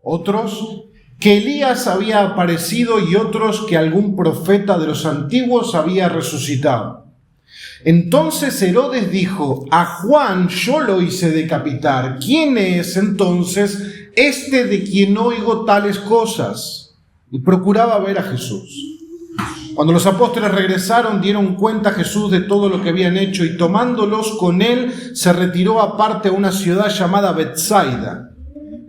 otros que Elías había aparecido y otros que algún profeta de los antiguos había resucitado. Entonces Herodes dijo: a Juan yo lo hice decapitar. ¿Quién es entonces este de quien oigo tales cosas? Y procuraba ver a Jesús. Cuando los apóstoles regresaron, dieron cuenta a Jesús de todo lo que habían hecho, y tomándolos con él, se retiró aparte a una ciudad llamada Betsaida.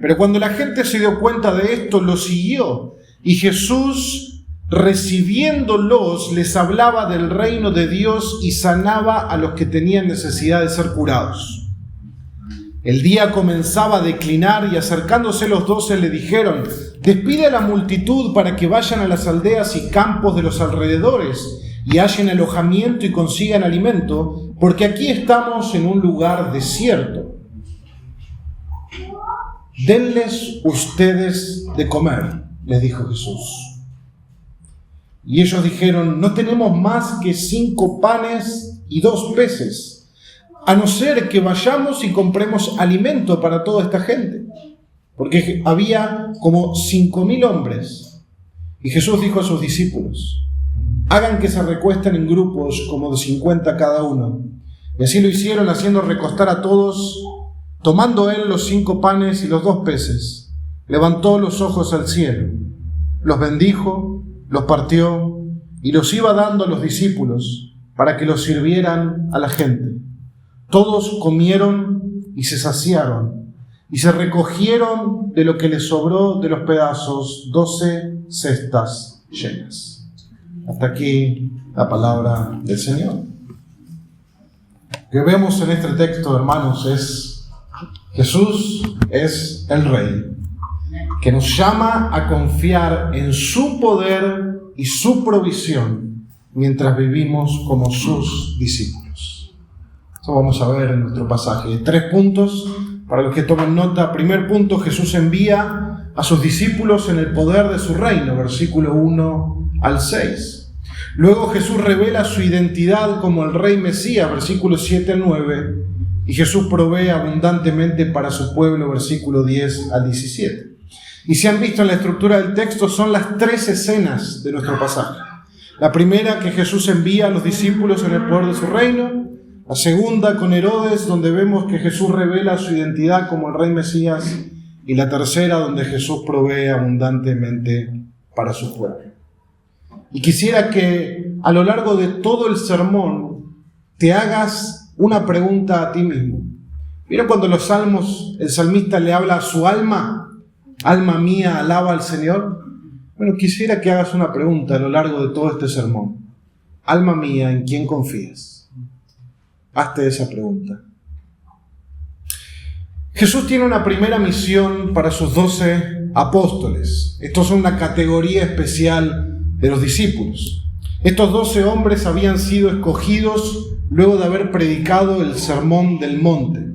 Pero cuando la gente se dio cuenta de esto, lo siguió, y Jesús, recibiéndolos, les hablaba del reino de Dios y sanaba a los que tenían necesidad de ser curados. El día comenzaba a declinar y acercándose los 12 le dijeron: despide a la multitud para que vayan a las aldeas y campos de los alrededores y hallen alojamiento y consigan alimento, porque aquí estamos en un lugar desierto. Denles ustedes de comer, les dijo Jesús. Y ellos dijeron: no tenemos más que 5 panes y 2 peces, a no ser que vayamos y compremos alimento para toda esta gente, porque había como 5.000 hombres. Y Jesús dijo a sus discípulos: hagan que se recuesten en grupos como de 50 cada uno. Y así lo hicieron, haciendo recostar a todos. Tomando él los 5 panes y los 2 peces, levantó los ojos al cielo, los bendijo, los partió y los iba dando a los discípulos para que los sirvieran a la gente. Todos comieron y se saciaron, y se recogieron de lo que les sobró de los pedazos 12 cestas llenas. Hasta aquí la palabra del Señor. Lo que vemos en este texto, hermanos, es Jesús es el Rey, que nos llama a confiar en su poder y su provisión mientras vivimos como sus discípulos. Eso vamos a ver en nuestro pasaje. 3 puntos para los que toman nota. Primer punto: Jesús envía a sus discípulos en el poder de su reino, versículo 1 al 6. Luego Jesús revela su identidad como el Rey Mesías, versículos 7 al 9. Y Jesús provee abundantemente para su pueblo, versículo 10 al 17. Y si han visto en la estructura del texto, son las 3 escenas de nuestro pasaje. La primera, que Jesús envía a los discípulos en el poder de su reino. La segunda, con Herodes, donde vemos que Jesús revela su identidad como el Rey Mesías. Y la tercera, donde Jesús provee abundantemente para su pueblo. Y quisiera que a lo largo de todo el sermón te hagas una pregunta a ti mismo. ¿Vieron cuando los salmos, el salmista le habla a su alma? Alma mía, alaba al Señor. Bueno, quisiera que hagas una pregunta a lo largo de todo este sermón. Alma mía, ¿en quién confías? Hazte esa pregunta. Jesús tiene una primera misión para sus 12 apóstoles. Estos son una categoría especial de los discípulos. Estos 12 hombres habían sido escogidos luego de haber predicado el Sermón del Monte.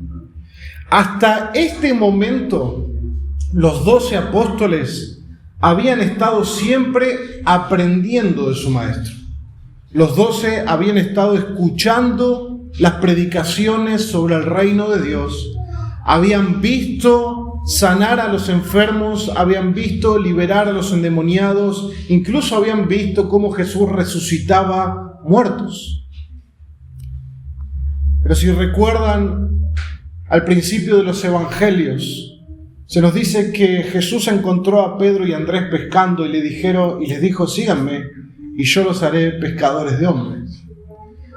Hasta este momento, los 12 apóstoles habían estado siempre aprendiendo de su maestro. Los 12 habían estado escuchando las predicaciones sobre el reino de Dios, habían visto sanar a los enfermos, habían visto liberar a los endemoniados, incluso habían visto cómo Jesús resucitaba muertos. Pero si recuerdan, al principio de los evangelios, se nos dice que Jesús encontró a Pedro y Andrés pescando y les dijo: síganme y yo los haré pescadores de hombres.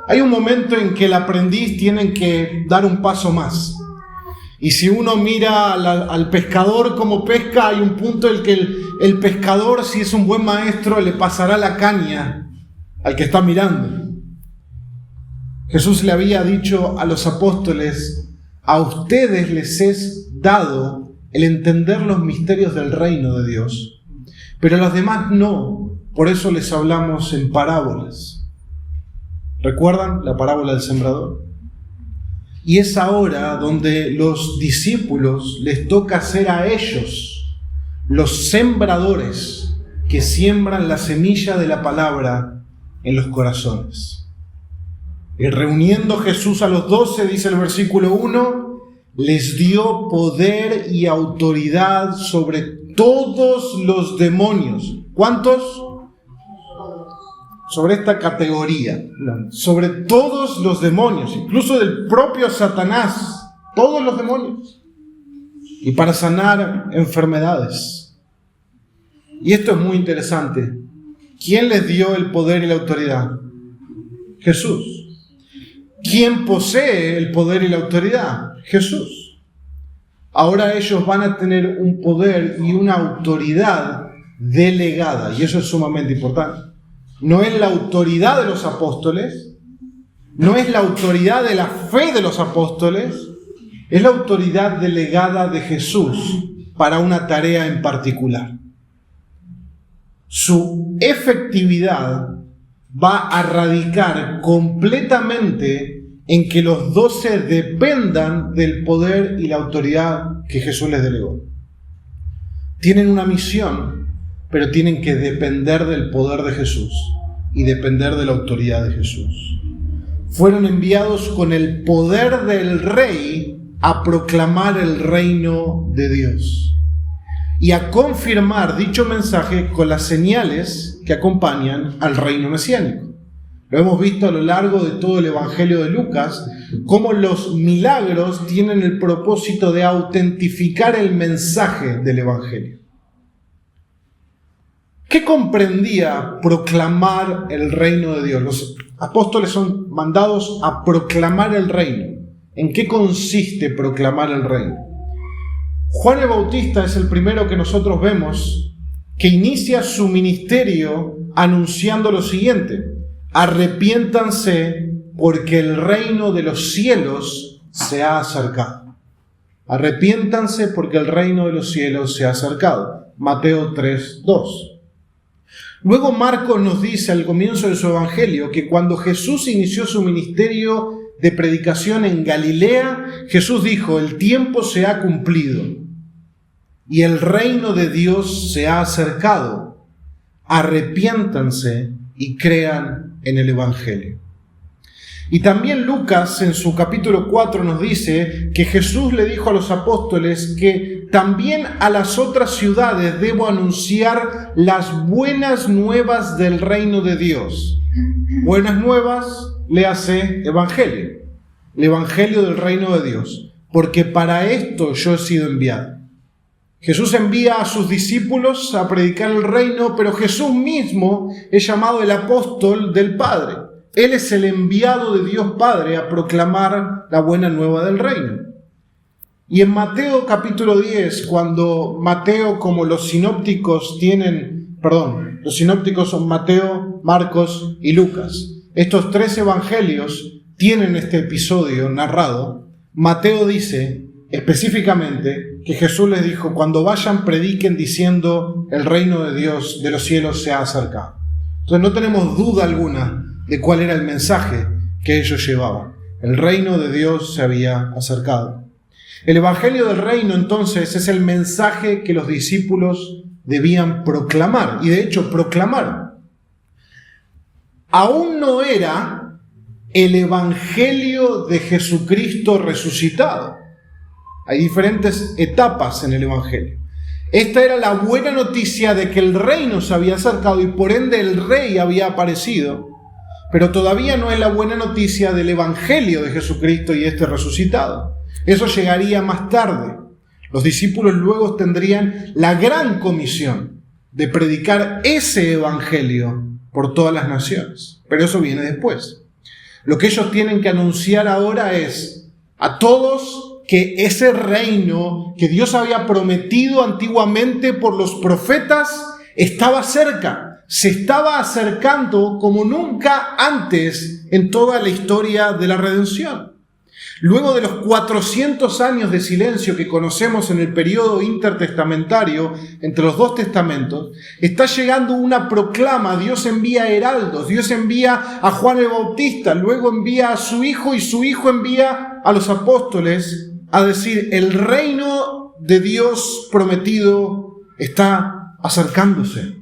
Hay un momento en que el aprendiz tiene que dar un paso más. Y si uno mira al pescador como pesca, hay un punto en el que el pescador, si es un buen maestro, le pasará la caña al que está mirando. Jesús le había dicho a los apóstoles: a ustedes les es dado el entender los misterios del reino de Dios, pero a los demás no. Por eso les hablamos en parábolas. ¿Recuerdan la parábola del sembrador? Y es ahora donde los discípulos les toca ser a ellos los sembradores que siembran la semilla de la palabra en los corazones. Y reuniendo Jesús a los 12, dice el versículo 1, les dio poder y autoridad sobre todos los demonios. ¿Cuántos? Sobre esta categoría, sobre todos los demonios, incluso del propio Satanás, todos los demonios, y para sanar enfermedades. Y esto es muy interesante. ¿Quién les dio el poder y la autoridad? Jesús. ¿Quién posee el poder y la autoridad? Jesús. Ahora ellos van a tener un poder y una autoridad delegada, y eso es sumamente importante. No es la autoridad de los apóstoles, no es la autoridad de la fe de los apóstoles, es la autoridad delegada de Jesús para una tarea en particular. Su efectividad va a radicar completamente en que los 12 dependan del poder y la autoridad que Jesús les delegó. Tienen una misión, pero tienen que depender del poder de Jesús y depender de la autoridad de Jesús. Fueron enviados con el poder del Rey a proclamar el reino de Dios y a confirmar dicho mensaje con las señales que acompañan al reino mesiánico. Lo hemos visto a lo largo de todo el Evangelio de Lucas, cómo los milagros tienen el propósito de autentificar el mensaje del Evangelio. ¿Qué comprendía proclamar el reino de Dios? Los apóstoles son mandados a proclamar el reino. ¿En qué consiste proclamar el reino? Juan el Bautista es el primero que nosotros vemos que inicia su ministerio anunciando lo siguiente: arrepiéntanse porque el reino de los cielos se ha acercado. Arrepiéntanse porque el reino de los cielos se ha acercado. Mateo 3:2. Luego Marcos nos dice al comienzo de su evangelio que cuando Jesús inició su ministerio de predicación en Galilea, Jesús dijo: el tiempo se ha cumplido y el reino de Dios se ha acercado. Arrepiéntanse y crean en el evangelio. Y también Lucas en su capítulo 4 nos dice que Jesús le dijo a los apóstoles que también a las otras ciudades debo anunciar las buenas nuevas del reino de Dios. Buenas nuevas, léase evangelio, el evangelio del reino de Dios, porque para esto yo he sido enviado. Jesús envía a sus discípulos a predicar el reino, pero Jesús mismo es llamado el apóstol del Padre. Él es el enviado de Dios Padre a proclamar la buena nueva del reino. Y en Mateo capítulo 10, cuando Mateo, como los sinópticos los sinópticos son Mateo, Marcos y Lucas. Estos tres evangelios tienen este episodio narrado. Mateo dice específicamente que Jesús les dijo: cuando vayan, prediquen diciendo el reino de Dios, de los cielos, se ha acercado. Entonces no tenemos duda alguna de cuál era el mensaje que ellos llevaban. El reino de Dios se había acercado. El evangelio del reino, entonces, es el mensaje que los discípulos debían proclamar, y de hecho proclamaron. Aún no era el evangelio de Jesucristo resucitado. Hay diferentes etapas en el evangelio. Esta era la buena noticia de que el reino se había acercado y por ende el rey había aparecido, pero todavía no es la buena noticia del evangelio de Jesucristo y este resucitado. Eso llegaría más tarde. Los discípulos luego tendrían la gran comisión de predicar ese evangelio por todas las naciones, pero eso viene después. Lo que ellos tienen que anunciar ahora es a todos que ese reino que Dios había prometido antiguamente por los profetas estaba cerca. Se estaba acercando como nunca antes en toda la historia de la redención. Luego de los 400 años de silencio que conocemos en el periodo intertestamentario entre los dos testamentos, está llegando una proclama. Dios envía heraldos, Dios envía a Juan el Bautista, luego envía a su hijo y su hijo envía a los apóstoles a decir: el reino de Dios prometido está acercándose.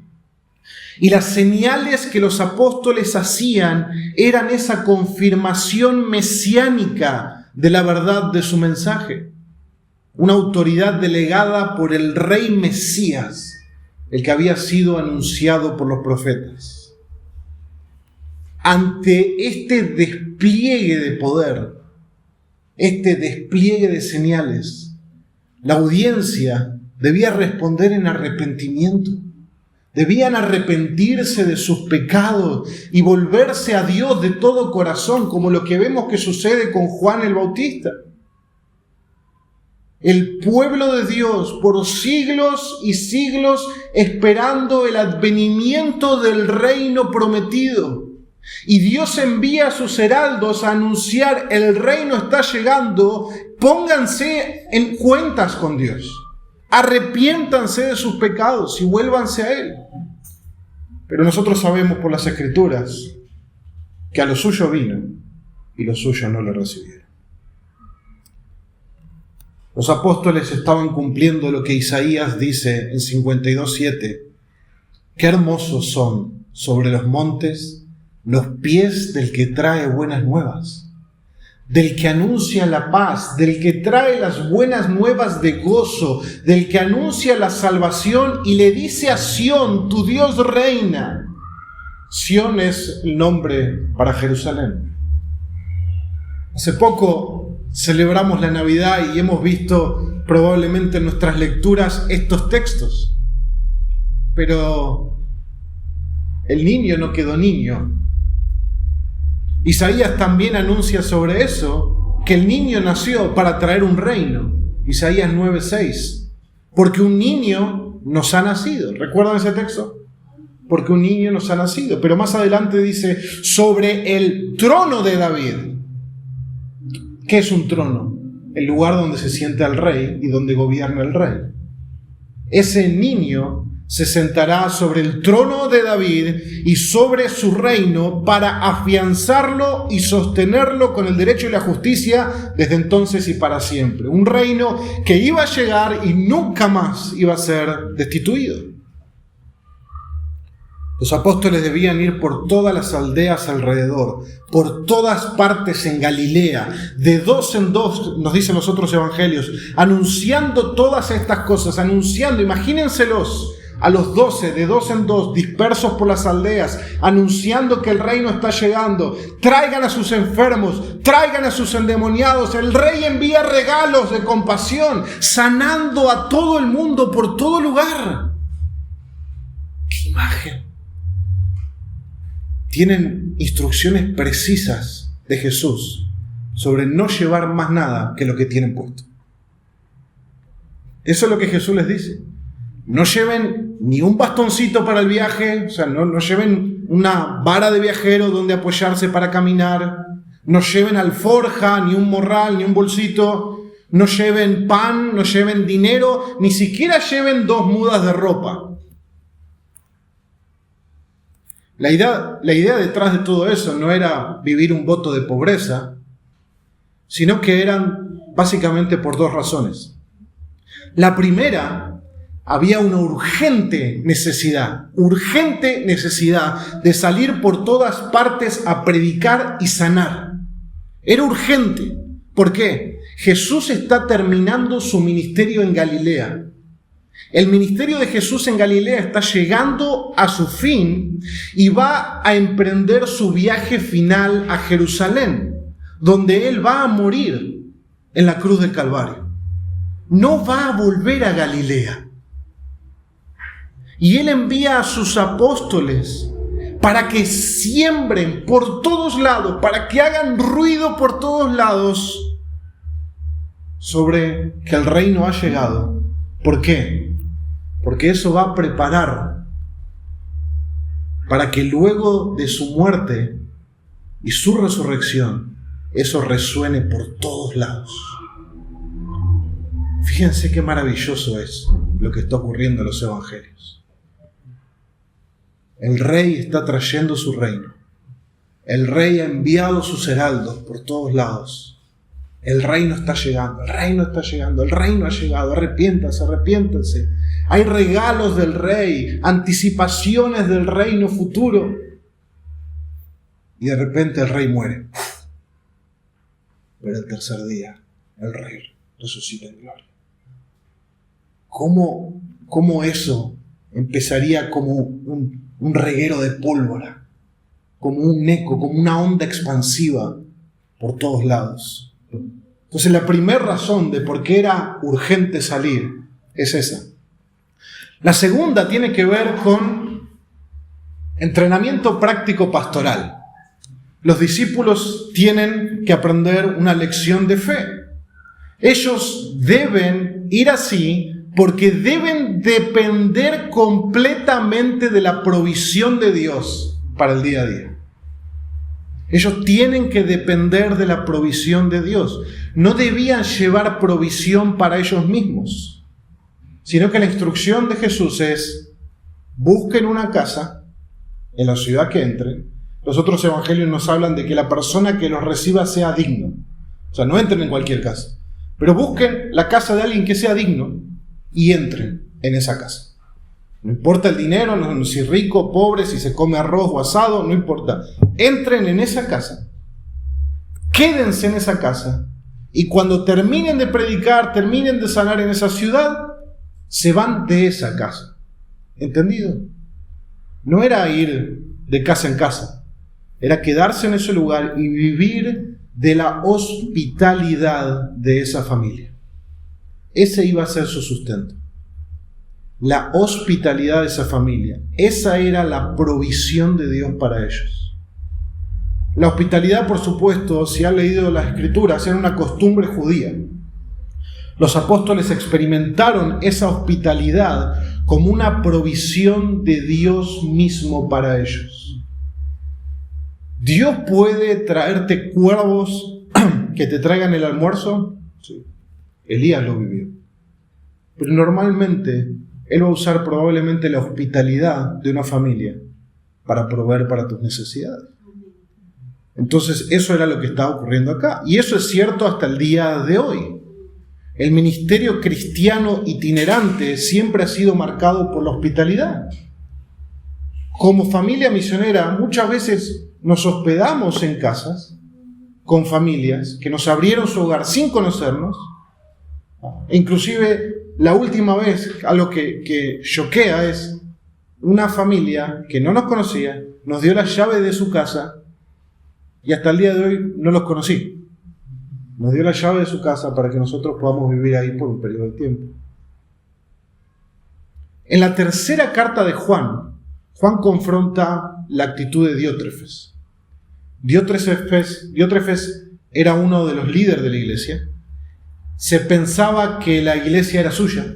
Y las señales que los apóstoles hacían eran esa confirmación mesiánica de la verdad de su mensaje. una autoridad delegada por el rey Mesías, el que había sido anunciado por los profetas. Ante este despliegue de poder, este despliegue de señales, la audiencia debía responder en arrepentimiento. Debían arrepentirse de sus pecados y volverse a Dios de todo corazón, como lo que vemos que sucede con Juan el Bautista. El pueblo de Dios por siglos y siglos esperando el advenimiento del reino prometido. Y Dios envía a sus heraldos a anunciar: el reino está llegando, pónganse en cuentas con Dios. Arrepiéntanse de sus pecados y vuélvanse a Él. Pero nosotros sabemos por las Escrituras que a lo suyo vino y los suyos no le recibieron. Los apóstoles estaban cumpliendo lo que Isaías dice en 52:7. Qué hermosos son sobre los montes los pies del que trae buenas nuevas, del que anuncia la paz, del que trae las buenas nuevas de gozo, del que anuncia la salvación y le dice a Sión: tu Dios reina. Sión es el nombre para Jerusalén. Hace poco celebramos la Navidad y hemos visto probablemente en nuestras lecturas estos textos. Pero el niño no quedó niño. Isaías también anuncia sobre eso, que el niño nació para traer un reino. Isaías 9:6. Porque un niño nos ha nacido. ¿Recuerdan ese texto? Porque un niño nos ha nacido. Pero más adelante dice: sobre el trono de David. ¿Qué es un trono? El lugar donde se sienta el rey y donde gobierna el rey. Ese niño se sentará sobre el trono de David y sobre su reino para afianzarlo y sostenerlo con el derecho y la justicia desde entonces y para siempre. Un reino que iba a llegar y nunca más iba a ser destituido. Los apóstoles debían ir por todas las aldeas alrededor, por todas partes en Galilea, de dos en dos, nos dicen los otros evangelios, anunciando todas estas cosas, anunciando, imagínenselos, a los 12, de dos en dos, dispersos por las aldeas, anunciando que el reino está llegando. Traigan a sus enfermos, traigan a sus endemoniados. El rey envía regalos de compasión, sanando a todo el mundo por todo lugar. ¡Qué imagen! Tienen instrucciones precisas de Jesús sobre no llevar más nada que lo que tienen puesto. Eso es lo que Jesús les dice. No lleven ni un bastoncito para el viaje, o sea, no lleven una vara de viajero donde apoyarse para caminar, no lleven alforja, ni un morral, ni un bolsito, no lleven pan, no lleven dinero, ni siquiera lleven 2 mudas de ropa. La idea detrás de todo eso no era vivir un voto de pobreza, sino que eran básicamente por 2 razones. La primera, había una urgente necesidad de salir por todas partes a predicar y sanar. Era urgente. ¿Por qué? Jesús está terminando su ministerio en Galilea. El ministerio de Jesús en Galilea está llegando a su fin y va a emprender su viaje final a Jerusalén, donde Él va a morir en la cruz del Calvario. No va a volver a Galilea. Y Él envía a sus apóstoles para que siembren por todos lados, para que hagan ruido por todos lados sobre que el reino ha llegado. ¿Por qué? Porque eso va a preparar para que luego de su muerte y su resurrección, eso resuene por todos lados. Fíjense qué maravilloso es lo que está ocurriendo en los evangelios. El rey está trayendo su reino. El rey ha enviado sus heraldos por todos lados. El reino está llegando, el reino está llegando, el reino ha llegado. Arrepiéntanse, arrepiéntanse. Hay regalos del rey, anticipaciones del reino futuro. Y de repente el rey muere. Pero el tercer día el rey resucita en gloria. ¿cómo eso empezaría como un reguero de pólvora? Como un eco, como una onda expansiva por todos lados. Entonces la primera razón de por qué era urgente salir es esa. La segunda tiene que ver con entrenamiento práctico pastoral. Los discípulos tienen que aprender una lección de fe. Ellos deben ir así porque deben depender completamente de la provisión de Dios para el día a día. Ellos tienen que depender de la provisión de Dios. No debían llevar provisión para ellos mismos, sino que la instrucción de Jesús es: busquen una casa en la ciudad que entren. Los otros evangelios nos hablan de que la persona que los reciba sea digno. O sea, no entren en cualquier casa, pero busquen la casa de alguien que sea digno y entren en esa casa. No importa el dinero, no, si rico, pobre, si se come arroz o asado, no importa. Entren en esa casa, quédense en esa casa, y cuando terminen de predicar, terminen de sanar en esa ciudad, se van de esa casa. ¿Entendido? No era ir de casa en casa, era quedarse en ese lugar y vivir de la hospitalidad de esa familia. Ese iba a ser su sustento. La hospitalidad de esa familia. Esa era la provisión de Dios para ellos. La hospitalidad, por supuesto, si han leído las Escrituras, era una costumbre judía. Los apóstoles experimentaron esa hospitalidad como una provisión de Dios mismo para ellos. ¿Dios puede traerte cuervos que te traigan el almuerzo? Sí. Elías lo vivió. Pero normalmente Él va a usar probablemente la hospitalidad de una familia para proveer para tus necesidades. Entonces eso era lo que estaba ocurriendo acá. Y eso es cierto hasta el día de hoy. El ministerio cristiano itinerante siempre ha sido marcado por la hospitalidad. Como familia misionera, muchas veces nos hospedamos en casas con familias que nos abrieron su hogar sin conocernos. Inclusive la última vez, algo que choquea, es una familia que no nos conocía, nos dio la llave de su casa y hasta el día de hoy no los conocí. Nos dio la llave de su casa para que nosotros podamos vivir ahí por un periodo de tiempo. En la tercera carta de Juan confronta la actitud de Diótrefes. Diótrefes era uno de los líderes de la iglesia. Se pensaba que la iglesia era suya.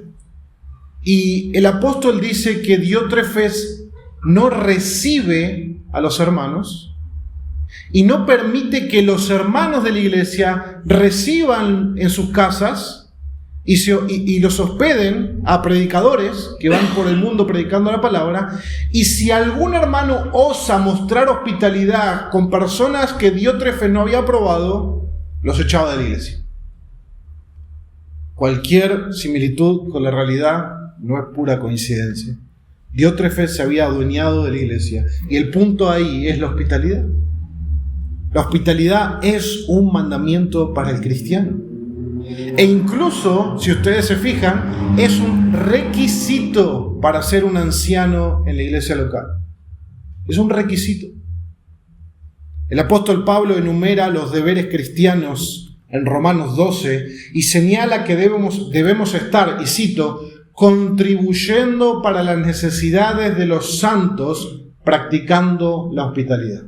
Y el apóstol dice que Diótrefes no recibe a los hermanos y no permite que los hermanos de la iglesia reciban en sus casas y los hospeden a predicadores que van por el mundo predicando la palabra. Y si algún hermano osa mostrar hospitalidad con personas que Diótrefes no había aprobado, los echaba de la iglesia. Cualquier similitud con la realidad no es pura coincidencia. Diótrefes se había adueñado de la iglesia. Y el punto ahí es la hospitalidad. La hospitalidad es un mandamiento para el cristiano. E incluso, si ustedes se fijan, es un requisito para ser un anciano en la iglesia local. Es un requisito. El apóstol Pablo enumera los deberes cristianos en Romanos 12 y señala que debemos estar, y cito, contribuyendo para las necesidades de los santos, practicando la hospitalidad.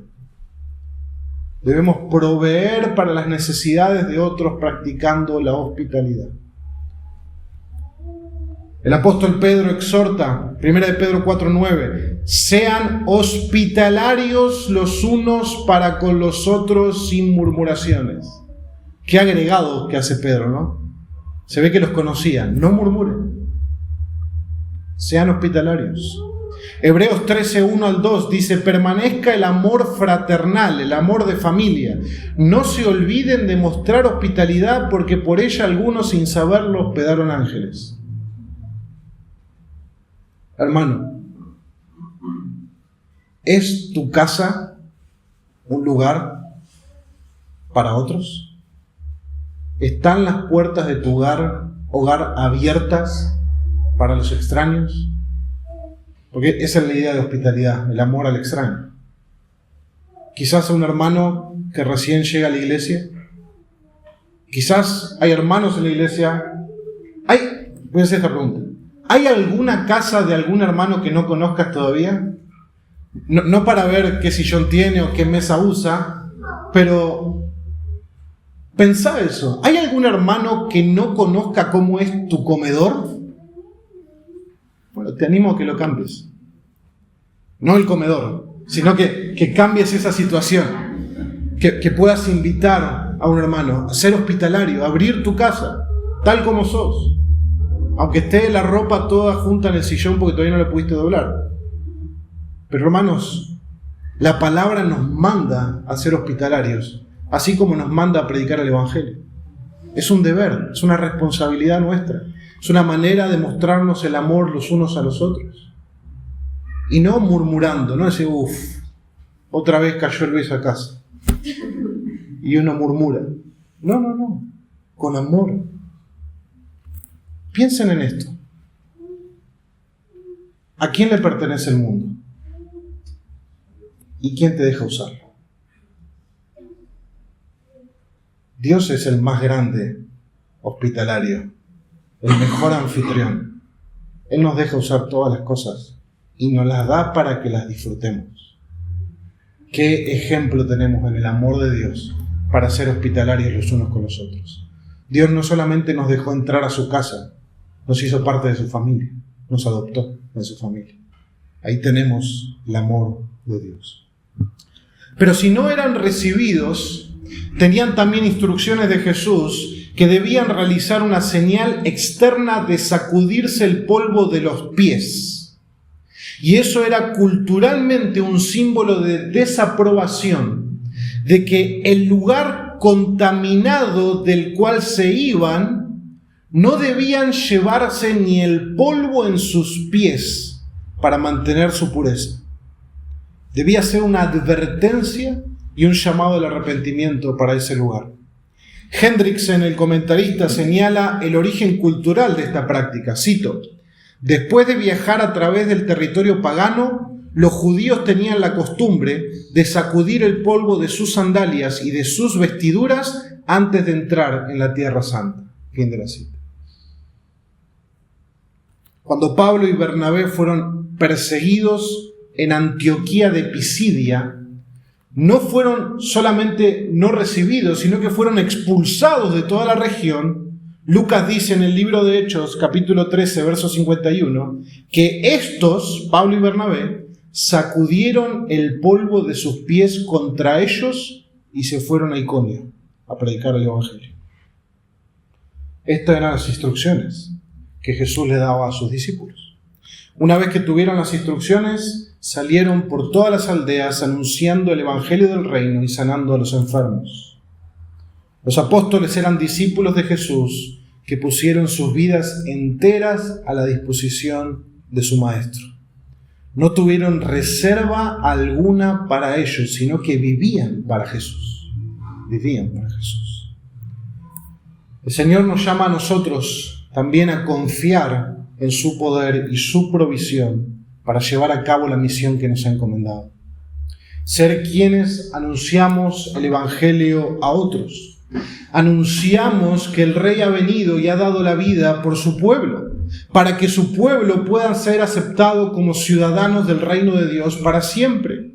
Debemos proveer para las necesidades de otros practicando la hospitalidad. El apóstol Pedro exhorta, 1 de Pedro 4:9, sean hospitalarios los unos para con los otros sin murmuraciones. Qué agregado que hace Pedro, ¿no? Se ve que los conocían. No murmuren. Sean hospitalarios. Hebreos 13:1 al 2 dice, permanezca el amor fraternal, el amor de familia. No se olviden de mostrar hospitalidad porque por ella algunos sin saberlo hospedaron ángeles. Hermano, ¿es tu casa un lugar para otros? ¿Están las puertas de tu hogar abiertas para los extraños. Porque esa es la idea de hospitalidad, el amor al extraño. Quizás a un hermano que recién llega a la iglesia. Quizás hay hermanos en la iglesia. Voy a hacer esta pregunta. ¿Hay alguna casa de algún hermano que no conozcas todavía? No para ver qué sillón tiene o qué mesa usa, pero pensá eso. ¿Hay algún hermano que no conozca cómo es tu comedor? Bueno, te animo a que lo cambies. No el comedor, sino que cambies esa situación. Que puedas invitar a un hermano a ser hospitalario, a abrir tu casa, tal como sos. Aunque esté la ropa toda junta en el sillón porque todavía no la pudiste doblar. Pero hermanos, la palabra nos manda a ser hospitalarios, así como nos manda a predicar el Evangelio. Es un deber, es una responsabilidad nuestra. Es una manera de mostrarnos el amor los unos a los otros. Y no murmurando, no decir, otra vez cayó Luis a casa. Y uno murmura. No, con amor. Piensen en esto. ¿A quién le pertenece el mundo? ¿Y quién te deja usarlo? Dios es el más grande hospitalario, el mejor anfitrión. Él nos deja usar todas las cosas y nos las da para que las disfrutemos. ¿Qué ejemplo tenemos en el amor de Dios para ser hospitalarios los unos con los otros? Dios no solamente nos dejó entrar a su casa, nos hizo parte de su familia, nos adoptó en su familia. Ahí tenemos el amor de Dios. Pero si no eran recibidos, tenían también instrucciones de Jesús que debían realizar una señal externa de sacudirse el polvo de los pies. Y eso era culturalmente un símbolo de desaprobación, de que el lugar contaminado del cual se iban no debían llevarse ni el polvo en sus pies para mantener su pureza. Debía ser una advertencia y un llamado al arrepentimiento para ese lugar. Hendrickson, el comentarista, señala el origen cultural de esta práctica. Cito: después de viajar a través del territorio pagano, los judíos tenían la costumbre de sacudir el polvo de sus sandalias y de sus vestiduras antes de entrar en la Tierra Santa. Fin de la cita. Cuando Pablo y Bernabé fueron perseguidos en Antioquía de Pisidia, no fueron solamente no recibidos, sino que fueron expulsados de toda la región. Lucas dice en el libro de Hechos, capítulo 13, verso 51, que estos, Pablo y Bernabé, sacudieron el polvo de sus pies contra ellos y se fueron a Iconio a predicar el Evangelio. Estas eran las instrucciones que Jesús le daba a sus discípulos. Una vez que tuvieron las instrucciones, salieron por todas las aldeas anunciando el Evangelio del reino y sanando a los enfermos. Los apóstoles eran discípulos de Jesús que pusieron sus vidas enteras a la disposición de su Maestro. No tuvieron reserva alguna para ellos, sino que vivían para Jesús. Vivían para Jesús. El Señor nos llama a nosotros también a confiar en su poder y su provisión para llevar a cabo la misión que nos ha encomendado. Ser quienes anunciamos el Evangelio a otros. Anunciamos que el Rey ha venido y ha dado la vida por su pueblo, para que su pueblo pueda ser aceptado como ciudadanos del reino de Dios para siempre.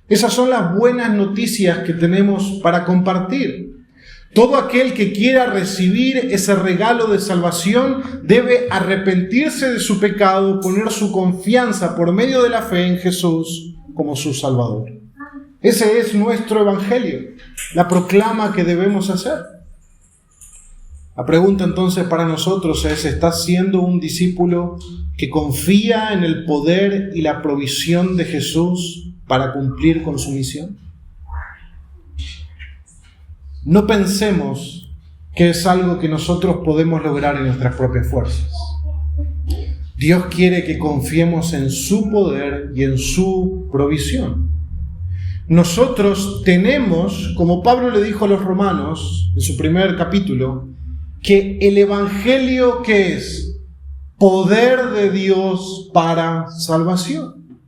Esas son las buenas noticias que tenemos para compartir. Todo aquel que quiera recibir ese regalo de salvación debe arrepentirse de su pecado, poner su confianza por medio de la fe en Jesús como su Salvador. Ese es nuestro Evangelio, la proclama que debemos hacer. La pregunta entonces para nosotros es: ¿estás siendo un discípulo que confía en el poder y la provisión de Jesús para cumplir con su misión? No pensemos que es algo que nosotros podemos lograr en nuestras propias fuerzas. Dios quiere que confiemos en su poder y en su provisión. Nosotros tenemos, como Pablo le dijo a los romanos en su primer capítulo, que el Evangelio, ¿qué es? poder de Dios para salvación.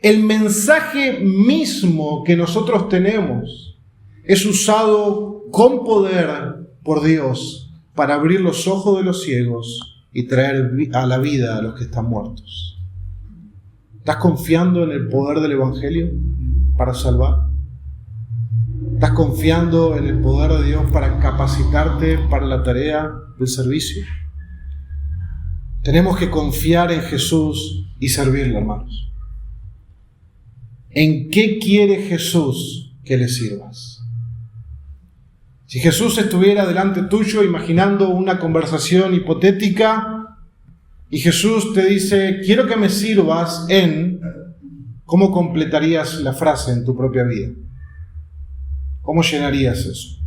El mensaje mismo que nosotros tenemos es usado con poder por Dios para abrir los ojos de los ciegos y traer a la vida a los que están muertos. ¿Estás confiando en el poder del Evangelio para salvar? ¿Estás confiando en el poder de Dios para capacitarte para la tarea del servicio? Tenemos que confiar en Jesús y servirle, hermanos. ¿En qué quiere Jesús que le sirvas? Si Jesús estuviera delante tuyo imaginando una conversación hipotética y Jesús te dice, quiero que me sirvas en, ¿cómo completarías la frase en tu propia vida? ¿Cómo llenarías eso?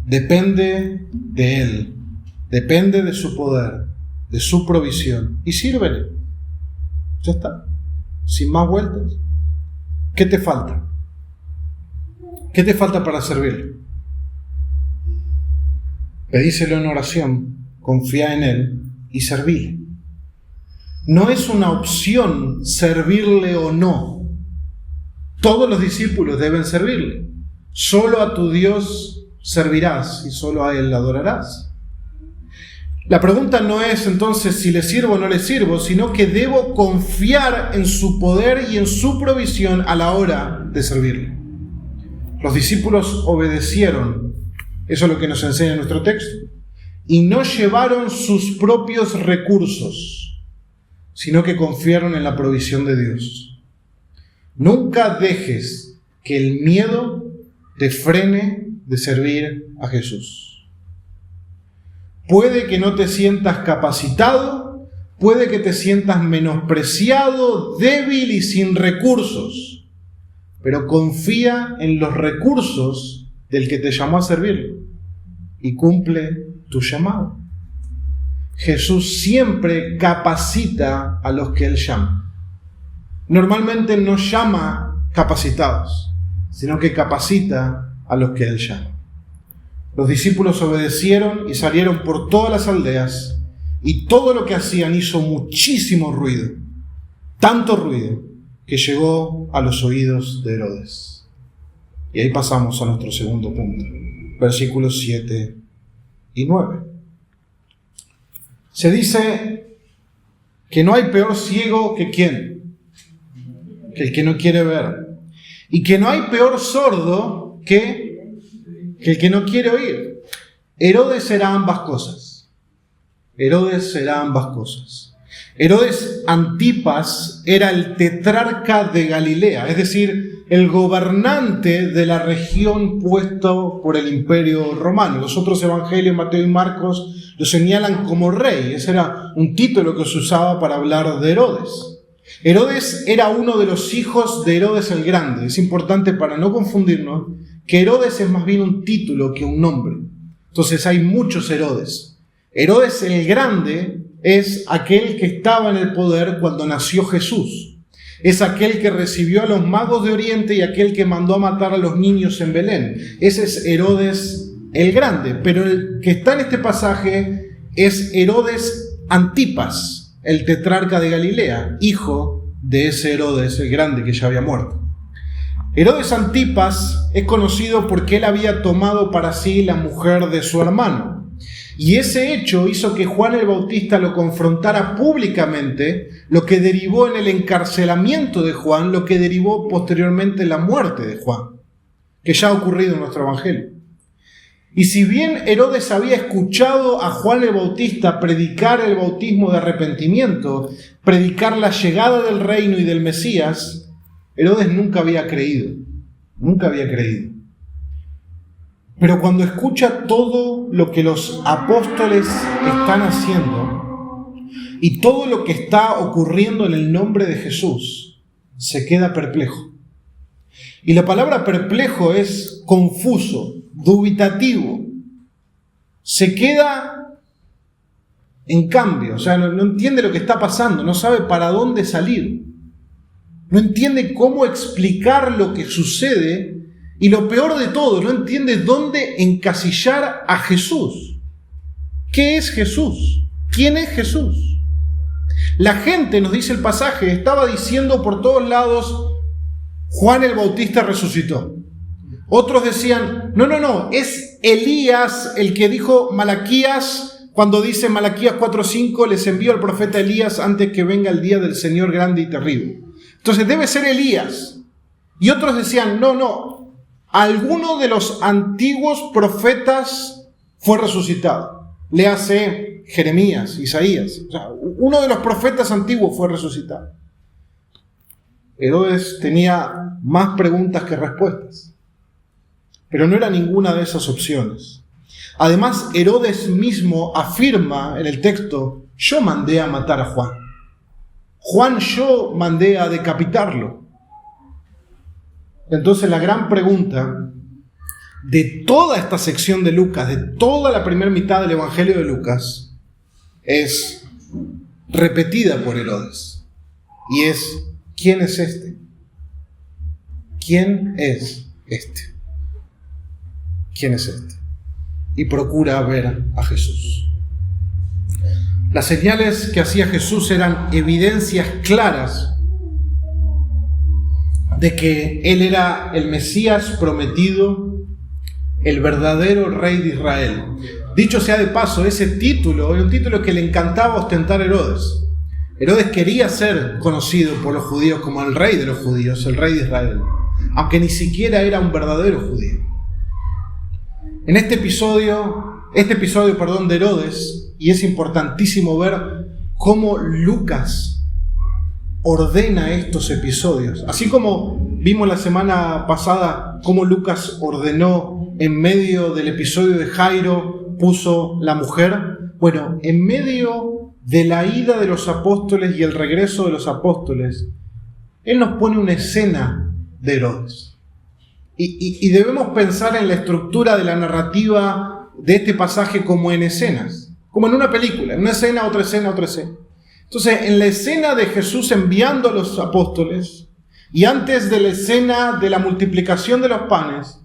Depende de Él, depende de su poder, de su provisión, y sírvele. Ya está, sin más vueltas. ¿Qué te falta? ¿Qué te falta para servirle? Pedíselo en oración, confía en Él y servíle. No es una opción servirle o no. Todos los discípulos deben servirle. Solo a tu Dios servirás y solo a Él adorarás. La pregunta no es entonces si le sirvo o no le sirvo, sino que debo confiar en su poder y en su provisión a la hora de servirle. Los discípulos obedecieron, eso es lo que nos enseña nuestro texto, y no llevaron sus propios recursos, sino que confiaron en la provisión de Dios. Nunca dejes que el miedo te frene de servir a Jesús. Puede que no te sientas capacitado, puede que te sientas menospreciado, débil y sin recursos, pero confía en los recursos del que te llamó a servirle y cumple tu llamado. Jesús siempre capacita a los que Él llama. Normalmente no llama capacitados, sino que capacita a los que Él llama. Los discípulos obedecieron y salieron por todas las aldeas, y todo lo que hacían hizo muchísimo ruido, tanto ruido que llegó a los oídos de Herodes. Y ahí pasamos a nuestro segundo punto, versículos 7 y 9. Se dice que no hay peor ciego que ¿quién? Que el que no quiere ver. Y que no hay peor sordo que el que no quiere oír. Herodes era ambas cosas. Herodes era ambas cosas. Herodes Antipas era el tetrarca de Galilea, es decir, el gobernante de la región puesto por el imperio romano. Los otros evangelios, Mateo y Marcos, lo señalan como rey. Ese era un título que se usaba para hablar de Herodes. Herodes era uno de los hijos de Herodes el Grande. Es importante para no confundirnos que Herodes es más bien un título que un nombre. Entonces hay muchos Herodes. Herodes el Grande es aquel que estaba en el poder cuando nació Jesús. Es aquel que recibió a los magos de Oriente y aquel que mandó a matar a los niños en Belén. Ese es Herodes el Grande. Pero el que está en este pasaje es Herodes Antipas, el tetrarca de Galilea, hijo de ese Herodes el Grande que ya había muerto. Herodes Antipas es conocido porque él había tomado para sí la mujer de su hermano. Y ese hecho hizo que Juan el Bautista lo confrontara públicamente, lo que derivó en el encarcelamiento de Juan, lo que derivó posteriormente en la muerte de Juan, que ya ha ocurrido en nuestro evangelio. Y si bien Herodes había escuchado a Juan el Bautista predicar el bautismo de arrepentimiento, predicar la llegada del reino y del Mesías, Herodes nunca había creído. Pero cuando escucha todo lo que los apóstoles están haciendo y todo lo que está ocurriendo en el nombre de Jesús, se queda perplejo. Y la palabra perplejo es confuso, dubitativo. Se queda en cambio, o sea, no entiende lo que está pasando, no sabe para dónde salir. No entiende cómo explicar lo que sucede. Y lo peor de todo, no entiende dónde encasillar a Jesús. ¿Qué es Jesús? ¿Quién es Jesús? La gente, nos dice el pasaje, estaba diciendo por todos lados, Juan el Bautista resucitó. Otros decían, no, es Elías el que dijo Malaquías, cuando dice Malaquías 4:5, les envío al profeta Elías antes que venga el día del Señor grande y terrible. Entonces debe ser Elías. Y otros decían, no, alguno de los antiguos profetas fue resucitado. Léase Jeremías, Isaías. O sea, uno de los profetas antiguos fue resucitado. Herodes tenía más preguntas que respuestas, pero no era ninguna de esas opciones. Además, Herodes mismo afirma en el texto, yo mandé a matar a Juan. Juan yo mandé a decapitarlo. Entonces la gran pregunta de toda esta sección de Lucas, de toda la primera mitad del Evangelio de Lucas, es repetida por Herodes. Y es, ¿quién es este? ¿Quién es este? ¿Quién es este? Y procura ver a Jesús. Las señales que hacía Jesús eran evidencias claras de que Él era el Mesías prometido, el verdadero Rey de Israel. Dicho sea de paso, ese título era un título que le encantaba ostentar a Herodes. Herodes quería ser conocido por los judíos como el Rey de los judíos, el Rey de Israel, aunque ni siquiera era un verdadero judío. En este episodio de Herodes, y es importantísimo ver cómo Lucas ordena estos episodios. Así como vimos la semana pasada cómo Lucas ordenó en medio del episodio de Jairo, puso la mujer. Bueno, en medio de la ida de los apóstoles y el regreso de los apóstoles, Él nos pone una escena de Herodes. Y debemos pensar en la estructura de la narrativa de este pasaje como en escenas, como en una película, en una escena, otra escena, otra escena. Entonces, en la escena de Jesús enviando a los apóstoles y antes de la escena de la multiplicación de los panes,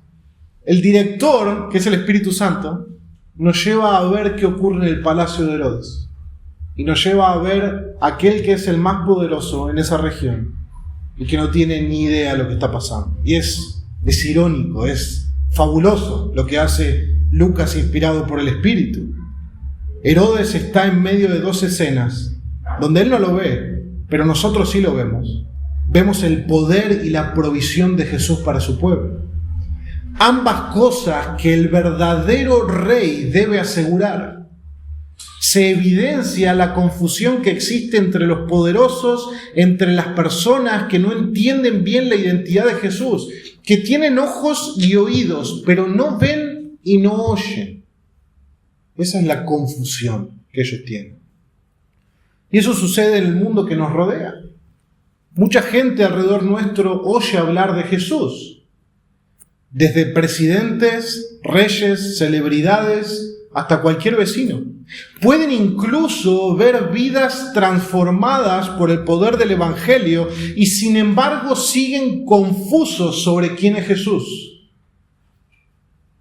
el director, que es el Espíritu Santo, nos lleva a ver qué ocurre en el palacio de Herodes y nos lleva a ver a aquel que es el más poderoso en esa región y que no tiene ni idea de lo que está pasando. Y es irónico, es fabuloso lo que hace Lucas inspirado por el Espíritu. Herodes está en medio de dos escenas donde él no lo ve, pero nosotros sí lo vemos. Vemos el poder y la provisión de Jesús para su pueblo. Ambas cosas que el verdadero rey debe asegurar. Se evidencia la confusión que existe entre los poderosos, entre las personas que no entienden bien la identidad de Jesús, que tienen ojos y oídos, pero no ven y no oyen. Esa es la confusión que ellos tienen. Y eso sucede en el mundo que nos rodea. Mucha gente alrededor nuestro oye hablar de Jesús. Desde presidentes, reyes, celebridades, hasta cualquier vecino. Pueden incluso ver vidas transformadas por el poder del Evangelio y sin embargo siguen confusos sobre quién es Jesús.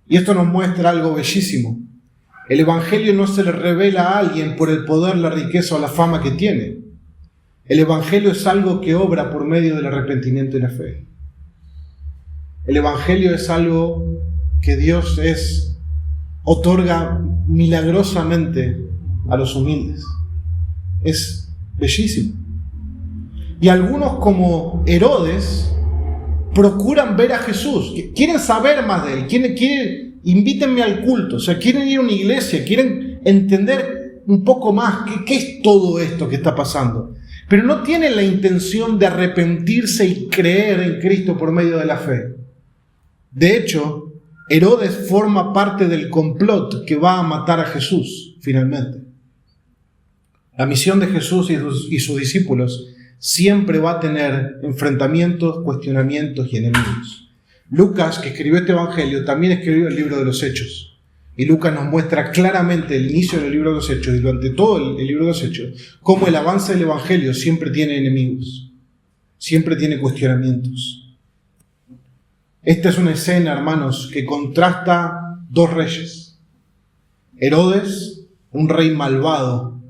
Y esto nos muestra algo bellísimo. El Evangelio no se le revela a alguien por el poder, la riqueza o la fama que tiene. El Evangelio es algo que obra por medio del arrepentimiento y la fe. El Evangelio es algo que Dios otorga milagrosamente a los humildes. Es bellísimo. Y algunos, como Herodes, procuran ver a Jesús, quieren saber más de él, invítenme al culto, o sea, quieren ir a una iglesia, quieren entender un poco más qué es todo esto que está pasando, pero no tienen la intención de arrepentirse y creer en Cristo por medio de la fe. De hecho, Herodes forma parte del complot que va a matar a Jesús, finalmente. La misión de Jesús y sus discípulos siempre va a tener enfrentamientos, cuestionamientos y enemigos. Lucas, que escribió este evangelio, también escribió el libro de los Hechos. Y Lucas nos muestra claramente el inicio del libro de los Hechos y durante todo el libro de los Hechos, cómo el avance del evangelio siempre tiene enemigos, siempre tiene cuestionamientos. Esta es una escena, hermanos, que contrasta dos reyes, Herodes un rey malvado,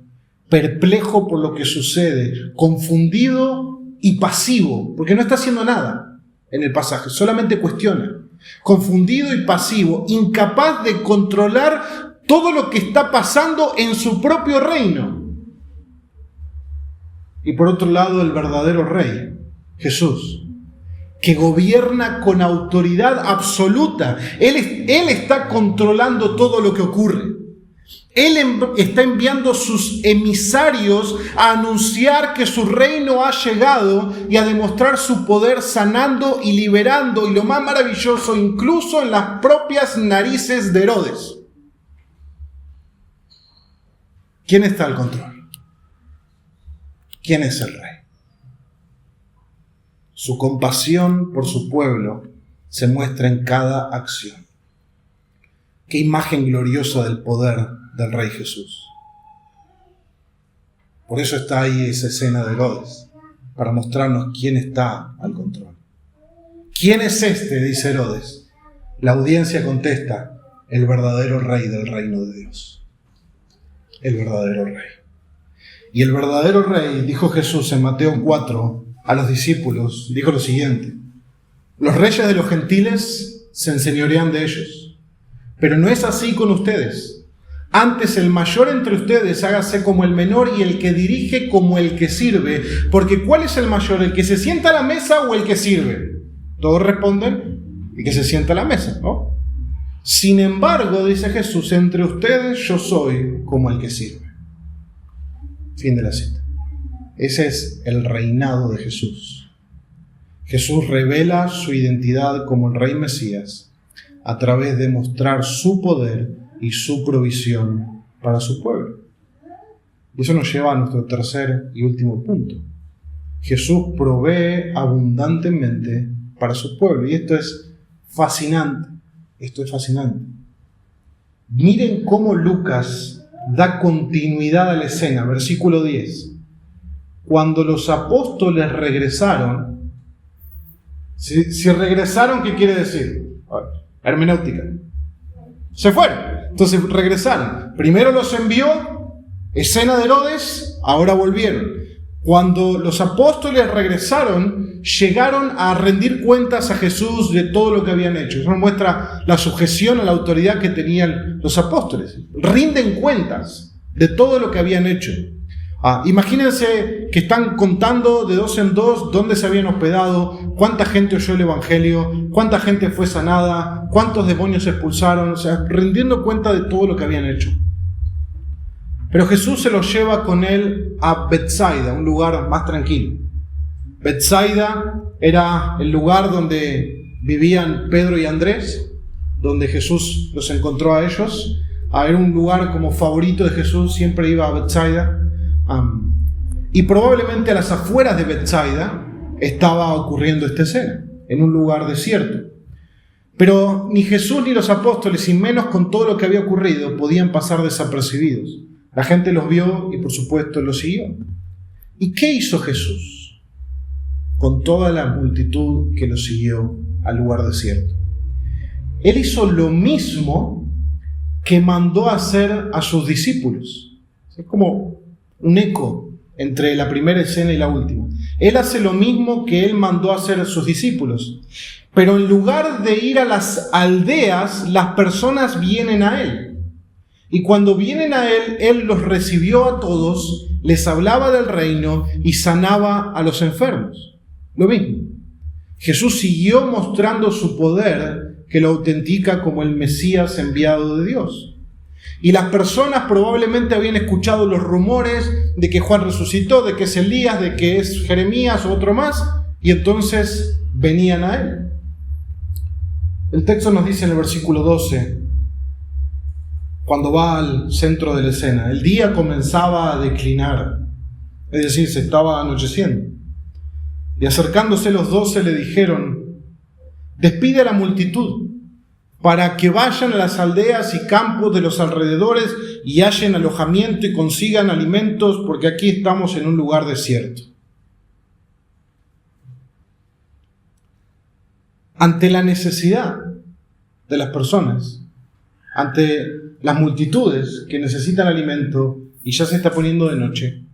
perplejo por lo que sucede, confundido y pasivo, porque no está haciendo nada en el pasaje, solamente cuestiona. Confundido y pasivo, incapaz de controlar todo lo que está pasando en su propio reino. Y por otro lado, el verdadero rey, Jesús, que gobierna con autoridad absoluta. Él está controlando todo lo que ocurre. Él está enviando sus emisarios a anunciar que su reino ha llegado y a demostrar su poder sanando y liberando, y lo más maravilloso, incluso en las propias narices de Herodes. ¿Quién está al control? ¿Quién es el rey? Su compasión por su pueblo se muestra en cada acción. Qué imagen gloriosa del poder del Rey Jesús. Por eso está ahí esa escena de Herodes, para mostrarnos quién está al control. ¿Quién es este?, dice Herodes. La audiencia contesta: el verdadero rey del reino de Dios. El verdadero rey. Y el verdadero rey, dijo Jesús en Mateo 4 a los discípulos, dijo lo siguiente: los reyes de los gentiles se enseñorean de ellos, pero no es así con ustedes. Antes el mayor entre ustedes hágase como el menor, y el que dirige como el que sirve. Porque ¿cuál es el mayor? ¿El que se sienta a la mesa o el que sirve? Todos responden: el que se sienta a la mesa, ¿no? Sin embargo, dice Jesús, entre ustedes yo soy como el que sirve. Fin de la cita. Ese es el reinado de Jesús. Jesús revela su identidad como el Rey Mesías a través de mostrar su poder y su provisión para su pueblo. Y eso nos lleva a nuestro tercer y último punto. Jesús provee abundantemente para su pueblo. Y esto es fascinante. Esto es fascinante. Miren cómo Lucas da continuidad a la escena. Versículo 10. Cuando los apóstoles regresaron, si regresaron, ¿qué quiere decir? Hermenéutica. Se fueron. Entonces regresaron. Primero los envió, escena de Herodes, ahora volvieron. Cuando los apóstoles regresaron, llegaron a rendir cuentas a Jesús de todo lo que habían hecho. Eso nos muestra la sujeción a la autoridad que tenían los apóstoles. Rinden cuentas de todo lo que habían hecho. Imagínense que están contando de dos en dos dónde se habían hospedado, cuánta gente oyó el Evangelio, cuánta gente fue sanada, cuántos demonios se expulsaron, o sea, rindiendo cuenta de todo lo que habían hecho. Pero Jesús se los lleva con él a Betsaida, un lugar más tranquilo. Betsaida era el lugar donde vivían Pedro y Andrés, donde Jesús los encontró a ellos. Era un lugar como favorito de Jesús, siempre iba a Betsaida. Y probablemente a las afueras de Betsaida estaba ocurriendo esta escena, en un lugar desierto. Pero ni Jesús ni los apóstoles, y menos con todo lo que había ocurrido, podían pasar desapercibidos. La gente los vio y por supuesto los siguió. ¿Y qué hizo Jesús con toda la multitud que lo siguió al lugar desierto? Él hizo lo mismo que mandó hacer a sus discípulos. Es como un eco entre la primera escena y la última. Él hace lo mismo que él mandó hacer a sus discípulos. Pero en lugar de ir a las aldeas, las personas vienen a él. Y cuando vienen a él, él los recibió a todos, les hablaba del reino y sanaba a los enfermos. Lo mismo. Jesús siguió mostrando su poder, que lo autentica como el Mesías enviado de Dios. Y las personas probablemente habían escuchado los rumores de que Juan resucitó, de que es Elías, de que es Jeremías o otro más, y entonces venían a él. El texto nos dice en el versículo 12, cuando va al centro de la escena, el día comenzaba a declinar, es decir, se estaba anocheciendo. Y acercándose los 12 le dijeron: despide a la multitud, para que vayan a las aldeas y campos de los alrededores y hallen alojamiento y consigan alimentos, porque aquí estamos en un lugar desierto. Ante la necesidad de las personas, ante las multitudes que necesitan alimento y ya se está poniendo de noche,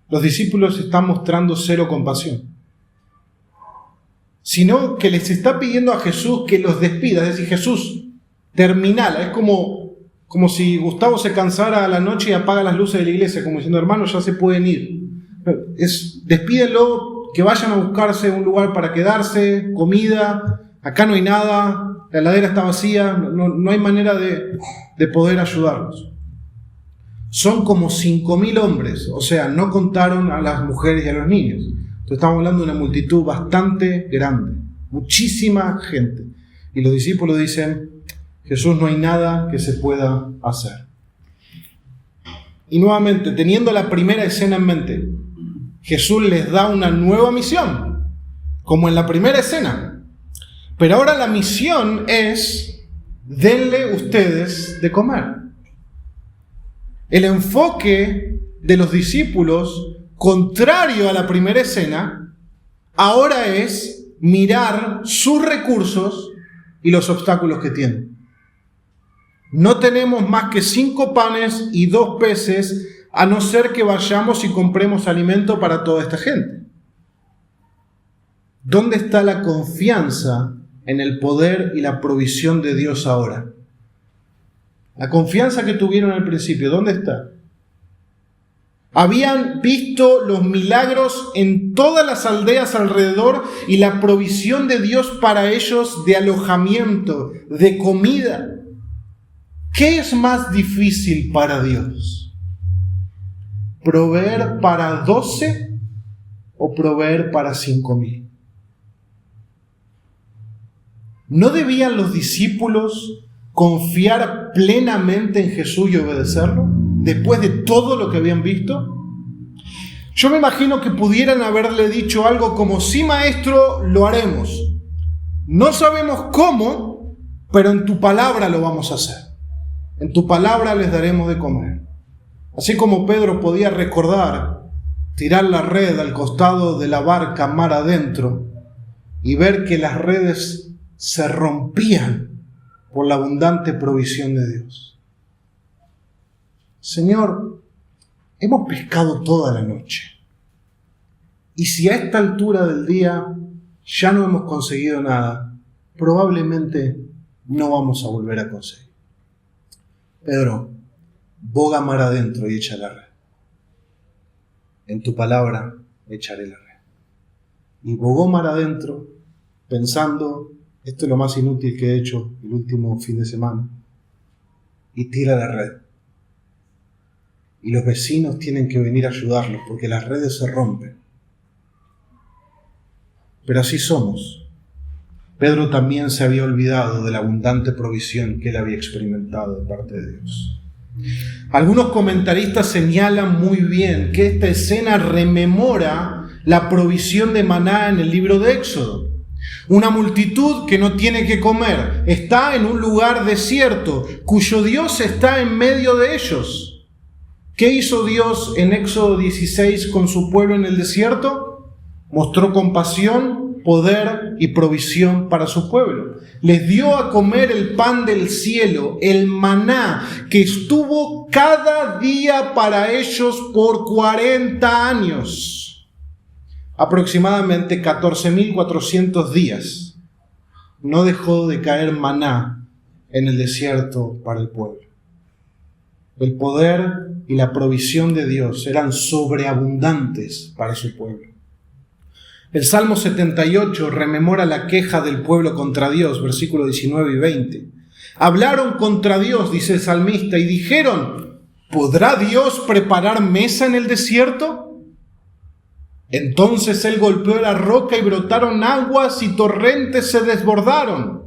los discípulos están mostrando cero compasión, sino que les está pidiendo a Jesús que los despida. Es decir, Jesús, terminala. Es como si Gustavo se cansara a la noche y apaga las luces de la iglesia, como diciendo, hermanos, ya se pueden ir. Despídenlo, que vayan a buscarse un lugar para quedarse, comida, acá no hay nada, la heladera está vacía, no hay manera de poder ayudarlos. Son como 5.000 hombres, o sea, no contaron a las mujeres y a los niños. Entonces estamos hablando de una multitud bastante grande, muchísima gente. Y los discípulos dicen, Jesús, no hay nada que se pueda hacer. Y nuevamente, teniendo la primera escena en mente, Jesús les da una nueva misión, como en la primera escena. Pero ahora la misión es, denle ustedes de comer. El enfoque de los discípulos, contrario a la primera escena, ahora es mirar sus recursos y los obstáculos que tienen. No tenemos más que 5 panes y 2 peces, a no ser que vayamos y compremos alimento para toda esta gente. ¿Dónde está la confianza en el poder y la provisión de Dios ahora? La confianza que tuvieron al principio, ¿dónde está? Habían visto los milagros en todas las aldeas alrededor y la provisión de Dios para ellos de alojamiento, de comida. ¿Qué es más difícil para Dios? ¿Proveer para 12 o proveer para 5.000? ¿No debían los discípulos confiar plenamente en Jesús y obedecerlo después de todo lo que habían visto? Yo me imagino que pudieran haberle dicho algo como, sí, maestro, lo haremos. No sabemos cómo, pero en tu palabra lo vamos a hacer. En tu palabra les daremos de comer. Así como Pedro podía recordar tirar la red al costado de la barca mar adentro y ver que las redes se rompían por la abundante provisión de Dios. Señor, hemos pescado toda la noche. Y si a esta altura del día ya no hemos conseguido nada, probablemente no vamos a volver a conseguir. Pedro, boga mar adentro y echa la red. En tu palabra echaré la red. Y bogó mar adentro pensando, esto es lo más inútil que he hecho el último fin de semana. Y tira la red. Y los vecinos tienen que venir a ayudarlos porque las redes se rompen. Pero así somos. Pedro también se había olvidado de la abundante provisión que él había experimentado de parte de Dios. Algunos comentaristas señalan muy bien que esta escena rememora la provisión de maná en el libro de Éxodo. Una multitud que no tiene que comer, está en un lugar desierto, cuyo Dios está en medio de ellos. ¿Qué hizo Dios en Éxodo 16 con su pueblo en el desierto? Mostró compasión, poder y provisión para su pueblo. Les dio a comer el pan del cielo, el maná, que estuvo cada día para ellos por 40 años. Aproximadamente 14.400 días. No dejó de caer maná en el desierto para el pueblo. El poder y la provisión de Dios eran sobreabundantes para su pueblo. El Salmo 78 rememora la queja del pueblo contra Dios, versículos 19 y 20. Hablaron contra Dios, dice el salmista, y dijeron, ¿podrá Dios preparar mesa en el desierto? Entonces él golpeó la roca y brotaron aguas y torrentes se desbordaron.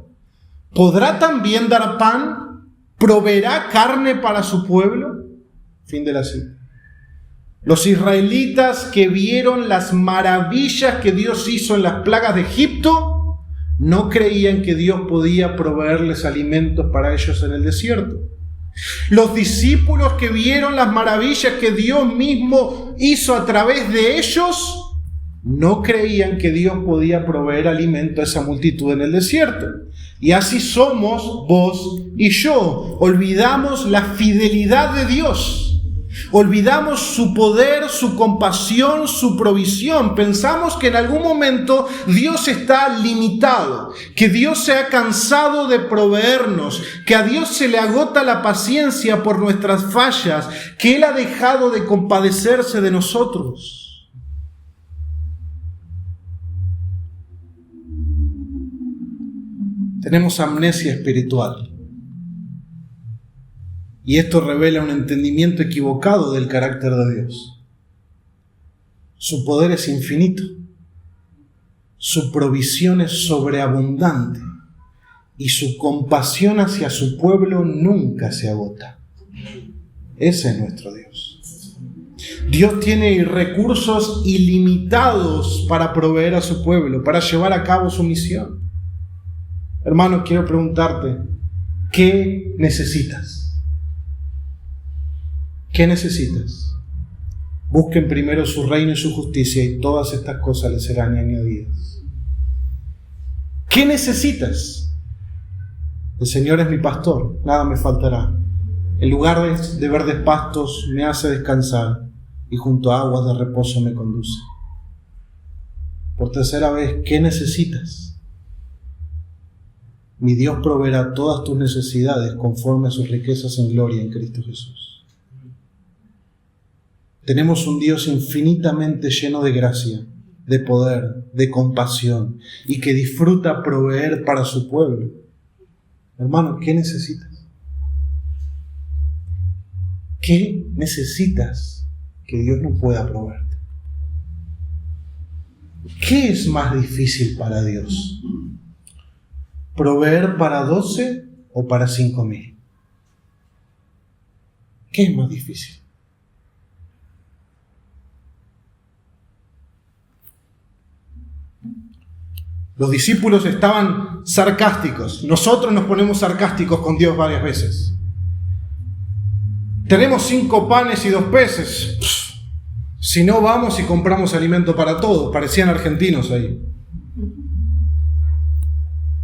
¿Podrá también dar pan? ¿Proveerá carne para su pueblo? Fin de la cita. Los israelitas que vieron las maravillas que Dios hizo en las plagas de Egipto, no creían que Dios podía proveerles alimentos para ellos en el desierto. Los discípulos que vieron las maravillas que Dios mismo hizo a través de ellos, no creían que Dios podía proveer alimento a esa multitud en el desierto. Y así somos vos y yo. Olvidamos la fidelidad de Dios. Olvidamos su poder, su compasión, su provisión. Pensamos que en algún momento Dios está limitado, que Dios se ha cansado de proveernos, que a Dios se le agota la paciencia por nuestras fallas, que Él ha dejado de compadecerse de nosotros. Tenemos amnesia espiritual. Y esto revela un entendimiento equivocado del carácter de Dios. Su poder es infinito. Su provisión es sobreabundante. Y su compasión hacia su pueblo nunca se agota. Ese es nuestro Dios. Dios tiene recursos ilimitados para proveer a su pueblo, para llevar a cabo su misión. Hermano, quiero preguntarte, ¿qué necesitas? ¿Qué necesitas? Busquen primero su reino y su justicia y todas estas cosas les serán añadidas. ¿Qué necesitas? El Señor es mi pastor, nada me faltará. En lugar de verdes pastos me hace descansar y junto a aguas de reposo me conduce. Por tercera vez, ¿qué necesitas? Mi Dios proveerá todas tus necesidades conforme a sus riquezas en gloria en Cristo Jesús. Tenemos un Dios infinitamente lleno de gracia, de poder, de compasión y que disfruta proveer para su pueblo. Hermano, ¿qué necesitas? ¿Qué necesitas que Dios no pueda proveerte? ¿Qué es más difícil para Dios? ¿Proveer para 12 o para 5,000? ¿Qué es más difícil? Los discípulos estaban sarcásticos. Nosotros nos ponemos sarcásticos con Dios varias veces. Tenemos 5 panes y 2 peces. Si no, vamos y compramos alimento para todos. Parecían argentinos ahí.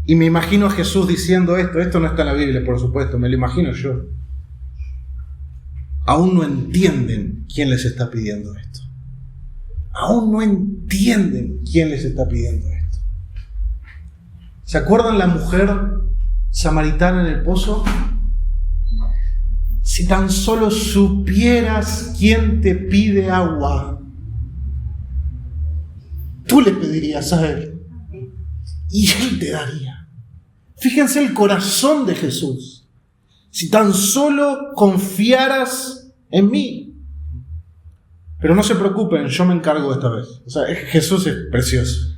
Y me imagino a Jesús diciendo esto no está en la Biblia, por supuesto, me lo imagino yo. Aún no entienden quién les está pidiendo esto. Aún no entienden quién les está pidiendo esto. ¿Se acuerdan la mujer samaritana en el pozo? Si tan solo supieras quién te pide agua, tú le pedirías a Él y Él te daría. Fíjense el corazón de Jesús. Si tan solo confiaras en mí. Pero no se preocupen, yo me encargo esta vez. O sea, Jesús es precioso.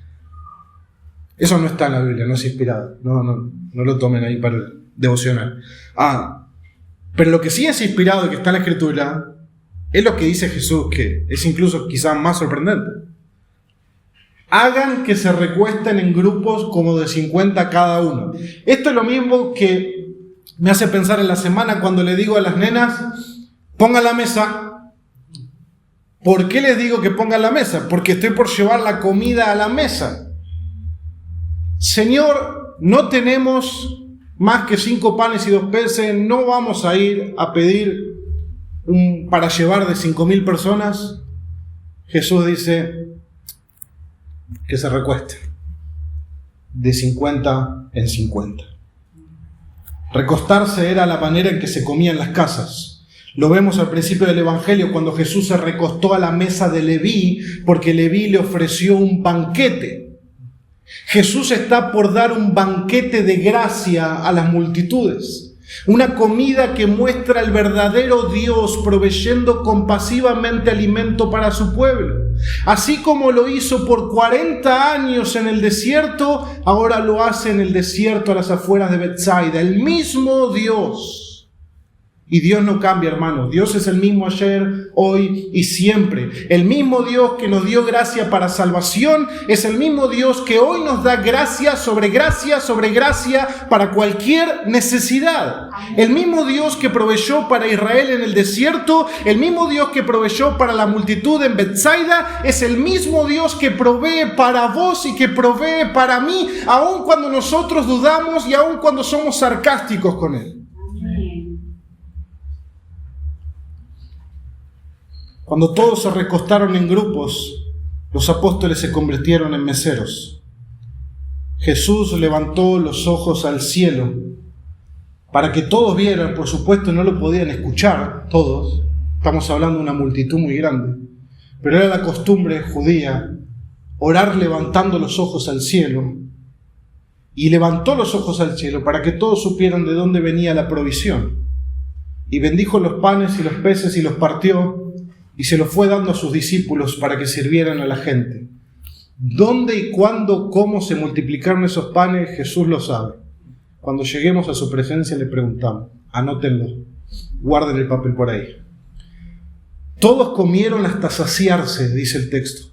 Eso no está en la Biblia, no es inspirado. No lo tomen ahí para el devocional. Pero lo que sí es inspirado y que está en la Escritura es lo que dice Jesús, que es incluso quizás más sorprendente. Hagan que se recuesten en grupos como de 50 cada uno. Esto es lo mismo que me hace pensar en la semana cuando le digo a las nenas, pongan la mesa. ¿Por qué les digo que pongan la mesa? Porque estoy por llevar la comida a la mesa. Señor, no tenemos más que 5 panes y 2 peces, no vamos a ir a pedir para llevar de 5,000 personas. Jesús dice que se recueste de 50 en 50. Recostarse era la manera en que se comía en las casas. Lo vemos al principio del Evangelio cuando Jesús se recostó a la mesa de Leví porque Leví le ofreció un banquete. Jesús está por dar un banquete de gracia a las multitudes. Una comida que muestra al verdadero Dios proveyendo compasivamente alimento para su pueblo. Así como lo hizo por 40 años en el desierto, ahora lo hace en el desierto a las afueras de Betsaida. El mismo Dios Y Dios no cambia, hermanos. Dios es el mismo ayer, hoy y siempre. El mismo Dios que nos dio gracia para salvación es el mismo Dios que hoy nos da gracia sobre gracia sobre gracia para cualquier necesidad. El mismo Dios que proveyó para Israel en el desierto, el mismo Dios que proveyó para la multitud en Betsaida, es el mismo Dios que provee para vos y que provee para mí, aun cuando nosotros dudamos y aun cuando somos sarcásticos con Él. Cuando todos se recostaron en grupos, los apóstoles se convirtieron en meseros. Jesús levantó los ojos al cielo para que todos vieran. Por supuesto, no lo podían escuchar todos. Estamos hablando de una multitud muy grande. Pero era la costumbre judía orar levantando los ojos al cielo. Y levantó los ojos al cielo para que todos supieran de dónde venía la provisión. Y bendijo los panes y los peces y los partió. Y se lo fue dando a sus discípulos para que sirvieran a la gente. ¿Dónde y cuándo, cómo se multiplicaron esos panes? Jesús lo sabe. Cuando lleguemos a su presencia le preguntamos. Anótenlo. Guarden el papel por ahí. Todos comieron hasta saciarse, dice el texto.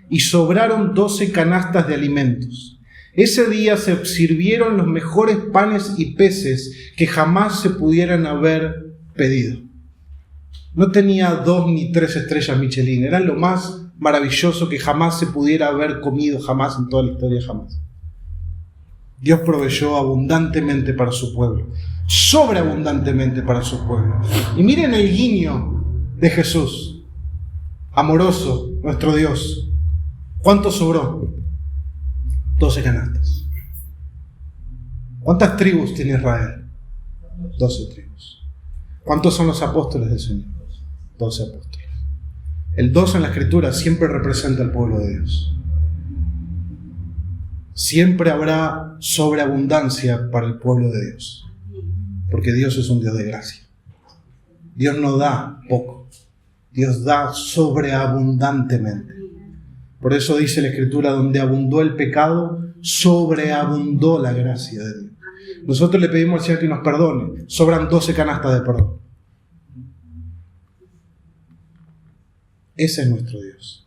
Y sobraron 12 canastas de alimentos. Ese día se sirvieron los mejores panes y peces que jamás se pudieran haber pedido. No tenía 2 ni 3 estrellas Michelin, era lo más maravilloso que jamás se pudiera haber comido, jamás en toda la historia, jamás. Dios proveyó abundantemente para su pueblo, sobreabundantemente para su pueblo. Y miren el guiño de Jesús, amoroso, nuestro Dios. ¿Cuánto sobró? 12 canastas. ¿Cuántas tribus tiene Israel? 12 tribus. ¿Cuántos son los apóstoles del Señor? 12 apóstoles. El 12 en la Escritura siempre representa al pueblo de Dios. Siempre habrá sobreabundancia para el pueblo de Dios. Porque Dios es un Dios de gracia. Dios no da poco. Dios da sobreabundantemente. Por eso dice la Escritura, donde abundó el pecado, sobreabundó la gracia de Dios. Nosotros le pedimos al Señor que nos perdone. Sobran 12 canastas de perdón. Ese es nuestro Dios.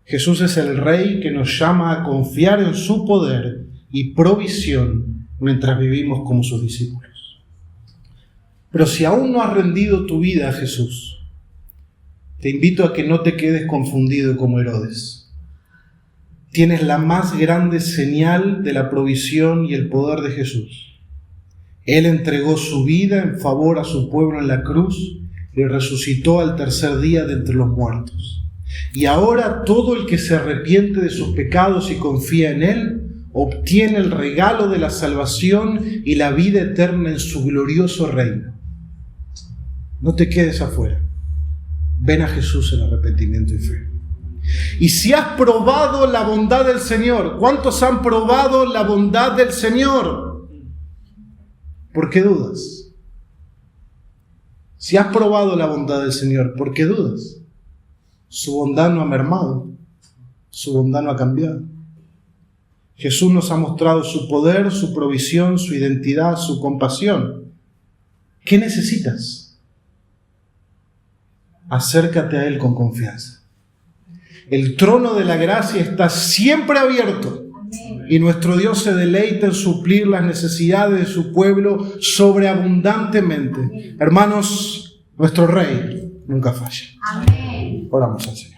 Jesús es el Rey que nos llama a confiar en su poder y provisión mientras vivimos como sus discípulos. Pero si aún no has rendido tu vida a Jesús, te invito a que no te quedes confundido como Herodes. Tienes la más grande señal de la provisión y el poder de Jesús. Él entregó su vida en favor a su pueblo en la cruz y resucitó al tercer día de entre los muertos. Y ahora todo el que se arrepiente de sus pecados y confía en Él, obtiene el regalo de la salvación y la vida eterna en su glorioso reino. No te quedes afuera. Ven a Jesús en arrepentimiento y fe. Y si has probado la bondad del Señor, ¿cuántos han probado la bondad del Señor? ¿Por qué dudas? Si has probado la bondad del Señor, ¿por qué dudas? Su bondad no ha mermado, su bondad no ha cambiado. Jesús nos ha mostrado su poder, su provisión, su identidad, su compasión. ¿Qué necesitas? Acércate a Él con confianza. El trono de la gracia está siempre abierto y nuestro Dios se deleita en suplir las necesidades de su pueblo sobreabundantemente. Hermanos, nuestro Rey nunca falla. Amén. Oramos al Señor.